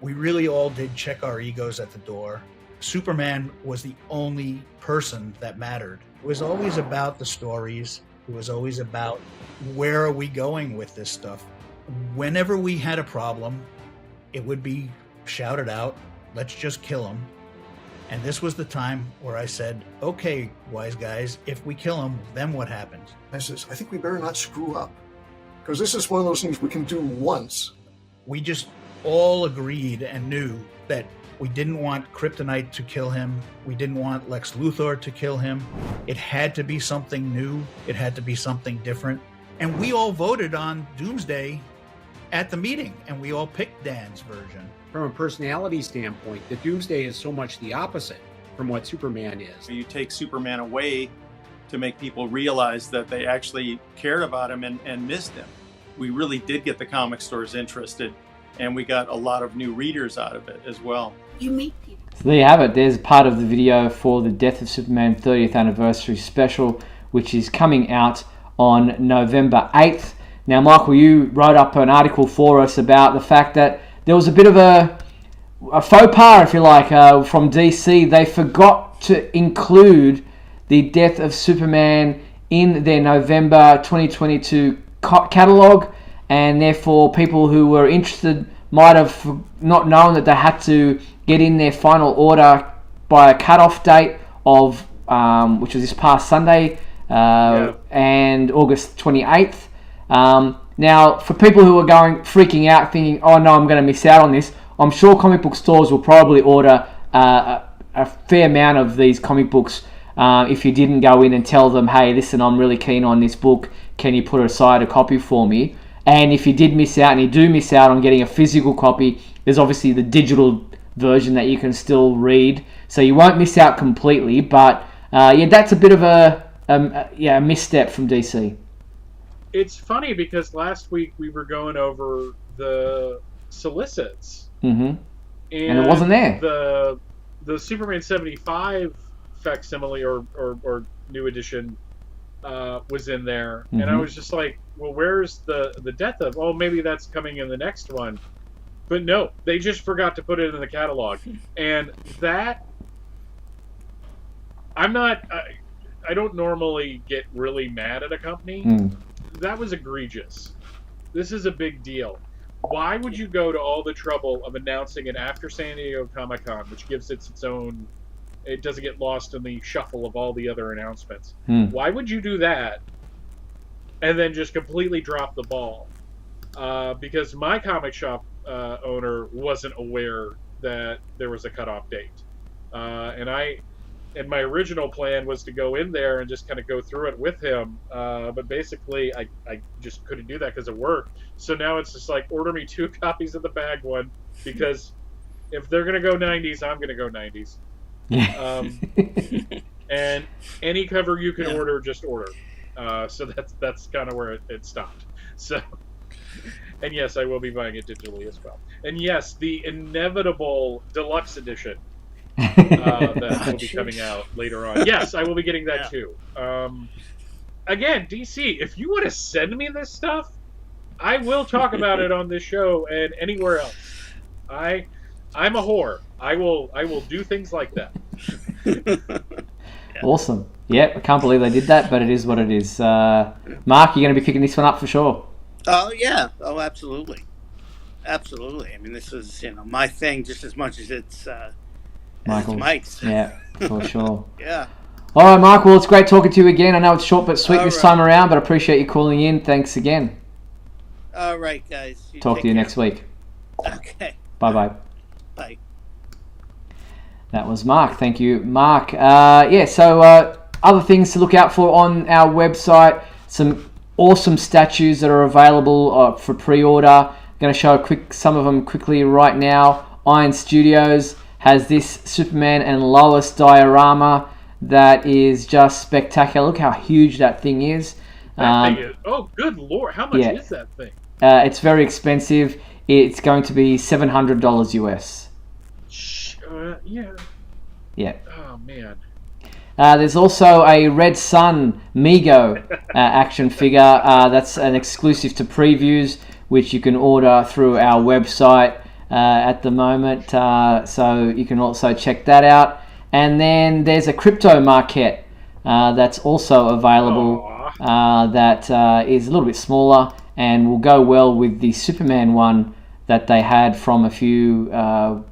Speaker 15: we really all did check our egos at the door. Superman was the only person that mattered. It was always about the stories. It was always about where are we going with this stuff. Whenever we had a problem, it would be shouted out, let's just kill him. And this was the time where I said, okay, wise guys, if we kill him, then what happens?
Speaker 16: I says, I think we better not screw up. Because this is one of those things we can do once.
Speaker 15: We just all agreed and knew that we didn't want Kryptonite to kill him. We didn't want Lex Luthor to kill him. It had to be something new. It had to be something different. And we all voted on Doomsday at the meeting, and we all picked Dan's version.
Speaker 17: From a personality standpoint, the Doomsday is so much the opposite from what Superman is.
Speaker 18: You take Superman away to make people realize that they actually cared about him and missed him. We really did get the comic stores interested, and we got a lot of new readers out of it as well.
Speaker 10: You meet people.
Speaker 1: So there you have it. There's part of the video for the Death of Superman 30th anniversary special, which is coming out on November 8th. Now, Michael, you wrote up an article for us about the fact that there was a bit of a faux pas, if you like, from DC. They forgot to include the Death of Superman in their November 2022 catalogue, and therefore people who were interested might have not known that they had to get in their final order by a cut-off date of which was this past Sunday and August 28th. Now, for people who are freaking out, thinking, oh no, I'm going to miss out on this, I'm sure comic book stores will probably order a fair amount of these comic books if you didn't go in and tell them, hey, listen, I'm really keen on this book, can you put aside a copy for me? And if you did miss out, and you do miss out on getting a physical copy, there's obviously the digital version that you can still read, so you won't miss out completely. But yeah, that's a bit of a a misstep from DC.
Speaker 2: It's funny because last week we were going over the solicits.
Speaker 1: Mm-hmm. And it wasn't there.
Speaker 2: The Superman 75 facsimile or new edition was in there,
Speaker 1: Mm-hmm.
Speaker 2: and I was just like, well, where's the death of? Oh, maybe that's coming in the next one. But no, they just forgot to put it in the catalog. And that, I don't normally get really mad at a company. That was egregious. This is a big deal. Why would you go to all the trouble of announcing it after San Diego Comic-Con, which gives it its own... It doesn't get lost in the shuffle of all the other announcements. Why would you do that and then just completely drop the ball? Because my comic shop owner wasn't aware that there was a cutoff date. And my original plan was to go in there and just kind of go through it with him. But basically, I just couldn't do that because of work. So now it's just like, order me 2 copies of the bag one, because if they're going to go 90s, I'm going to go 90s. And any cover you can order, just order. So that's kind of where it stopped. So, and yes, I will be buying it digitally as well. And yes, the inevitable deluxe edition that will be coming out later on. Yes, I will be getting that too. Again, DC, if you want to send me this stuff, I will talk about it on this show and anywhere else. I'm a whore. I will do things like that.
Speaker 1: Awesome. Yeah, I can't believe they did that, but it is what it is. Mark, you're going to be picking this one up for sure.
Speaker 14: Oh yeah. Oh, absolutely. Absolutely. I mean, this is my thing just as much as it's Mike's.
Speaker 1: Yeah, for sure.
Speaker 14: Yeah.
Speaker 1: All right, Mark. Well, it's great talking to you again. I know it's short but sweet this time around, but I appreciate you calling in. Thanks again.
Speaker 14: All right, guys.
Speaker 1: Talk to you next week.
Speaker 14: Okay.
Speaker 1: Bye-bye.
Speaker 14: Bye.
Speaker 1: That was Mark. Thank you, Mark. So other things to look out for on our website. Some awesome statues that are available for pre-order. Going to show some of them quickly right now. Iron Studios has this Superman and Lois diorama that is just spectacular. Look how huge that thing is.
Speaker 2: That thing is, oh, good Lord. How much is that thing?
Speaker 1: It's very expensive. It's going to be $700 US. Yeah.
Speaker 2: Oh, man.
Speaker 1: There's also a Red Sun Mego action figure. That's an exclusive to previews, which you can order through our website at the moment. So you can also check that out. And then there's a Crypto Marquette that's also available that is a little bit smaller and will go well with the Superman one that they had from a few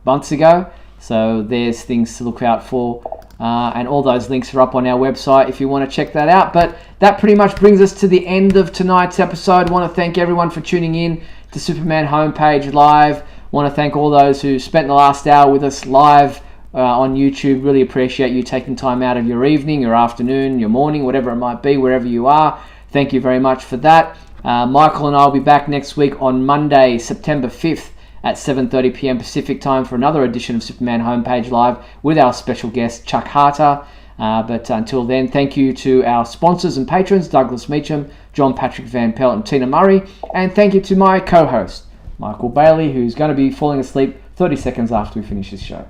Speaker 1: months ago. So there's things to look out for. And all those links are up on our website if you want to check that out. But that pretty much brings us to the end of tonight's episode. I want to thank everyone for tuning in to Superman Homepage Live. I want to thank all those who spent the last hour with us live on YouTube. Really appreciate you taking time out of your evening, your afternoon, your morning, whatever it might be, wherever you are. Thank you very much for that. Michael and I will be back next week on Monday, September 5th at 7:30 p.m. Pacific time for another edition of Superman Homepage Live with our special guest, Chuck Harter. But until then, thank you to our sponsors and patrons, Douglas Meacham, John Patrick Van Pelt and Tina Murray. And thank you to my co-host, Michael Bailey, who's going to be falling asleep 30 seconds after we finish this show.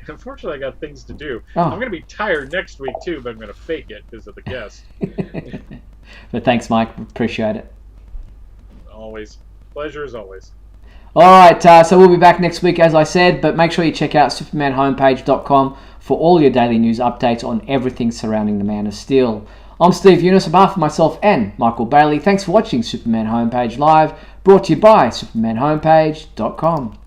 Speaker 2: Unfortunately, I got things to do.
Speaker 1: Oh.
Speaker 2: I'm going to be tired next week, too, but I'm going to fake it because of the guest.
Speaker 1: But thanks, Mike. Appreciate it.
Speaker 2: Always. Pleasure as always.
Speaker 1: All right, so we'll be back next week, as I said, but make sure you check out supermanhomepage.com for all your daily news updates on everything surrounding the Man of Steel. I'm Steve Eunice, on behalf of myself and Michael Bailey. Thanks for watching Superman Homepage Live, brought to you by supermanhomepage.com.